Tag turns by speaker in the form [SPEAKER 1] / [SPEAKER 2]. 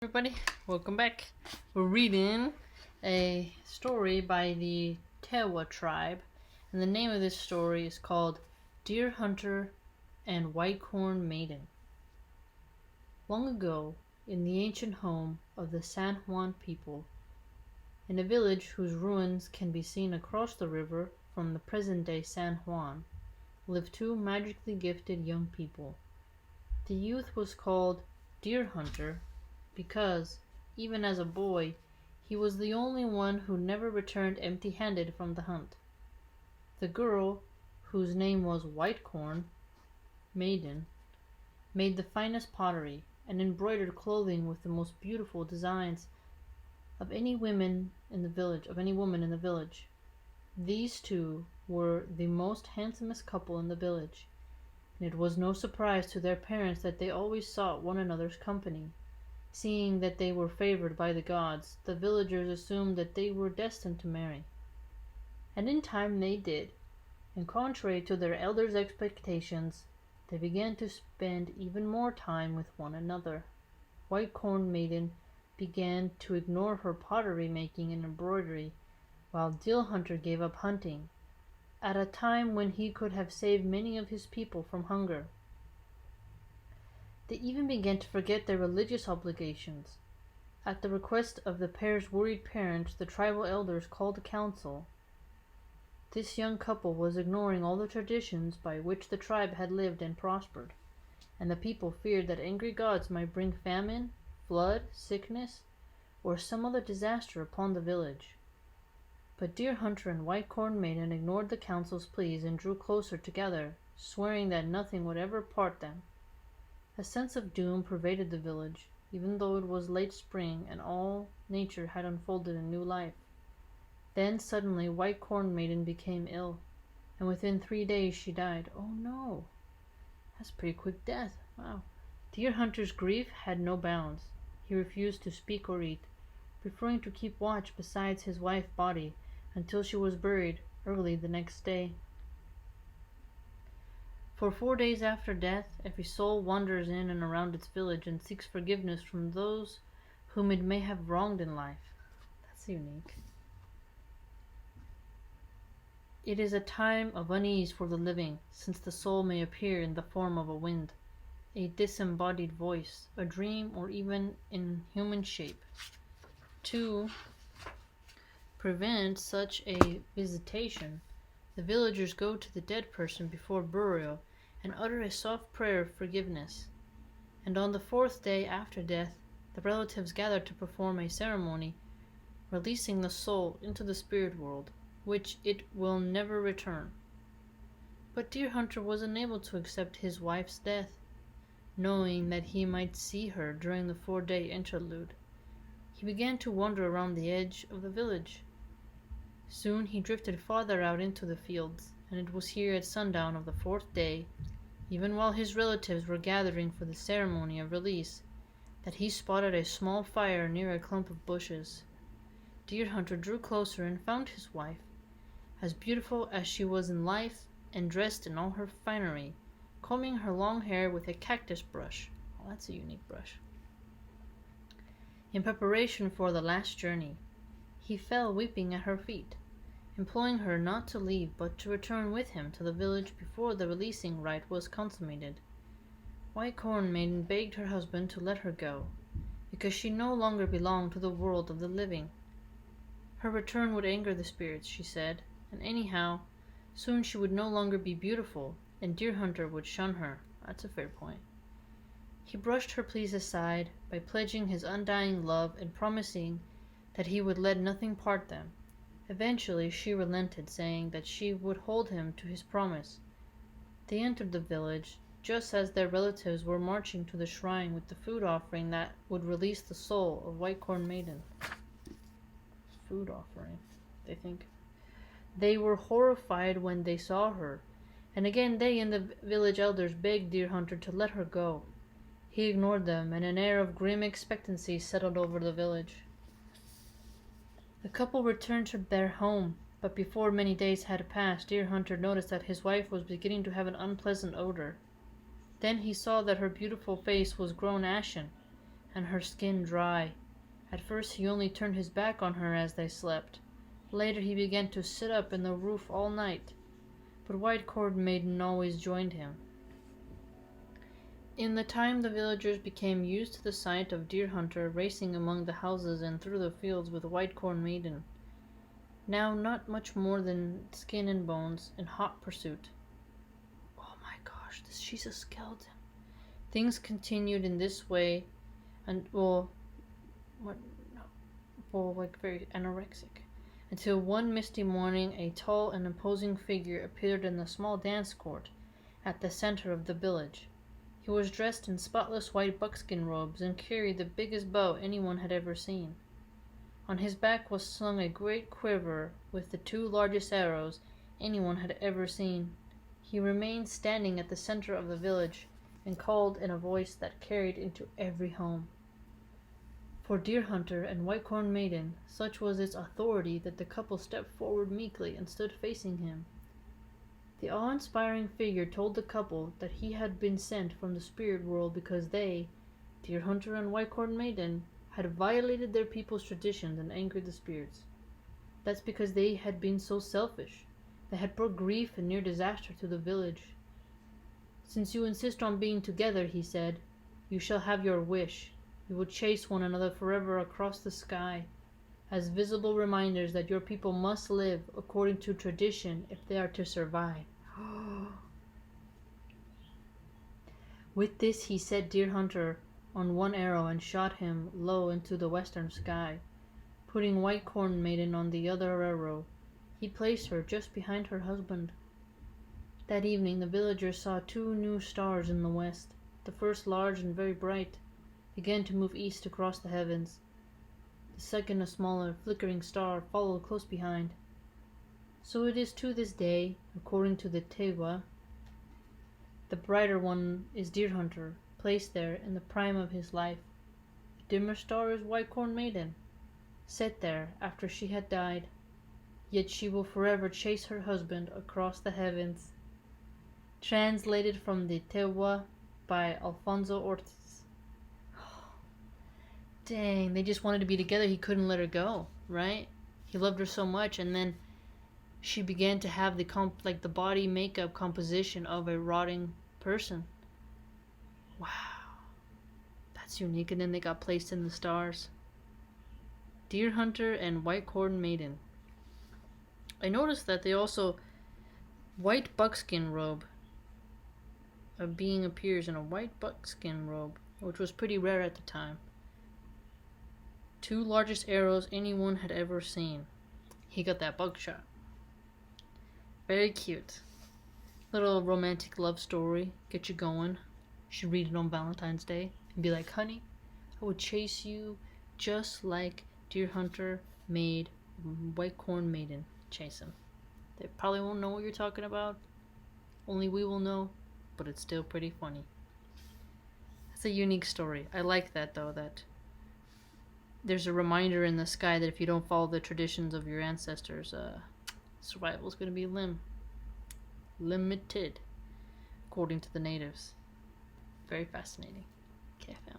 [SPEAKER 1] Everybody, welcome back. We're reading a story by the Tewa tribe, and the name of this story is called Deer Hunter and Whitehorn Maiden. Long ago, in the ancient home of the San Juan people, in a village whose ruins can be seen across the river from the present-day San Juan, lived two magically gifted young people. The youth was called Deer Hunter because, even as a boy, he was the only one who never returned empty-handed from the hunt. The girl, whose name was Whitehorn Maiden, made the finest pottery and embroidered clothing with the most beautiful designs of any woman in the village. These two were the most handsomest couple in the village, and it was no surprise to their parents that they always sought one another's company. Seeing that they were favored by the gods, the villagers assumed that they were destined to marry. And in time they did, and contrary to their elders' expectations, they began to spend even more time with one another. Whitehorn Maiden began to ignore her pottery making and embroidery, while Deer Hunter gave up hunting, at a time when he could have saved many of his people from hunger. They even began to forget their religious obligations. At the request of the pair's worried parents, the tribal elders called a council. This young couple was ignoring all the traditions by which the tribe had lived and prospered, and the people feared that angry gods might bring famine, flood, sickness, or some other disaster upon the village. But Deer Hunter and Whitehorn Maiden ignored the council's pleas and drew closer together, swearing that nothing would ever part them. A sense of doom pervaded the village, even though it was late spring and all nature had unfolded a new life. Then suddenly Whitehorn Maiden became ill, and within 3 days she died. Oh no! That's a pretty quick death. Wow. Deer Hunter's grief had no bounds. He refused to speak or eat, preferring to keep watch beside his wife's body until she was buried early the next day. For 4 days after death, every soul wanders in and around its village and seeks forgiveness from those whom it may have wronged in life. That's unique. It is a time of unease for the living, since the soul may appear in the form of a wind, a disembodied voice, a dream, or even in human shape. To prevent such a visitation, the villagers go to the dead person before burial and utter a soft prayer of forgiveness. And on the 4th day after death, the relatives gather to perform a ceremony releasing the soul into the spirit world, which it will never return. But Deer Hunter was unable to accept his wife's death, knowing that he might see her during the 4-day interlude. He began to wander around the edge of the village. Soon he drifted farther out into the fields, and it was here at sundown of the 4th day, even while his relatives were gathering for the ceremony of release, that he spotted a small fire near a clump of bushes. Deer Hunter drew closer and found his wife, as beautiful as she was in life and dressed in all her finery, combing her long hair with a cactus brush. Oh, that's a unique brush. In preparation for the last journey, he fell weeping at her feet, imploring her not to leave but to return with him to the village before the releasing rite was consummated. Whitehorn Maiden begged her husband to let her go, because she no longer belonged to the world of the living. Her return would anger the spirits, she said, and anyhow, soon she would no longer be beautiful, and Deer Hunter would shun her. That's a fair point. He brushed her pleas aside by pledging his undying love and promising that he would let nothing part them. Eventually she relented, saying that she would hold him to his promise. They entered the village just as their relatives were marching to the shrine with the food offering that would release the soul of Whitehorn Maiden. Food offering, they think. They were horrified when they saw her, and again they and the village elders begged Deer Hunter to let her go. He ignored them, and an air of grim expectancy settled over the village. The couple returned to their home, but before many days had passed, Deer Hunter noticed that his wife was beginning to have an unpleasant odor. Then he saw that her beautiful face was grown ashen, and her skin dry. At first he only turned his back on her as they slept. Later he began to sit up in the roof all night, but White Corn Maiden always joined him. In the time the villagers became used to the sight of Deer Hunter racing among the houses and through the fields with White Corn Maiden, now not much more than skin and bones, in hot pursuit. Oh my gosh, she's a skeleton. Things continued in this way, and like very anorexic, until one misty morning a tall and imposing figure appeared in the small dance court at the center of the village. He was dressed in spotless white buckskin robes and carried the biggest bow anyone had ever seen. On his back was slung a great quiver with the 2 largest arrows anyone had ever seen. He remained standing at the center of the village and called in a voice that carried into every home. For Deer Hunter and White Corn Maiden, such was its authority that the couple stepped forward meekly and stood facing him. The awe-inspiring figure told the couple that he had been sent from the spirit world because they, Deer Hunter and White Corn Maiden, had violated their people's traditions and angered the spirits. That's because they had been so selfish. They had brought grief and near disaster to the village. Since you insist on being together, he said, you shall have your wish. You will chase one another forever across the sky, as visible reminders that your people must live according to tradition if they are to survive. With this he set Deer Hunter on one arrow and shot him low into the western sky. Putting White Corn Maiden on the other arrow, he placed her just behind her husband. That evening the villagers saw 2 new stars in the west. The first, large and very bright, began to move east across the heavens. The second, a smaller, flickering star, followed close behind. So it is to this day, according to the Tewa. The brighter one is Deer Hunter, placed there in the prime of his life. The dimmer star is White Corn Maiden, set there after she had died. Yet she will forever chase her husband across the heavens. Translated from the Tewa by Alfonso Ortiz. Dang, they just wanted to be together. He couldn't let her go, right? He loved her so much, and then she began to have the body makeup composition of a rotting person. Wow, that's unique. And then they got placed in the stars. Deer Hunter and White Corn Maiden. I noticed that they also white buckskin robe. A being appears in a white buckskin robe, which was pretty rare at the time. 2 largest arrows anyone had ever seen. He got that buckshot. Very cute. Little romantic love story. Get you going. You should read it on Valentine's Day and be like, honey, I would chase you just like Deer Hunter made White Corn Maiden chase him. They probably won't know what you're talking about. Only we will know, but it's still pretty funny. It's a unique story. I like that though, that there's a reminder in the sky that if you don't follow the traditions of your ancestors, survival is going to be limited, according to the natives. Very fascinating. Okay, I found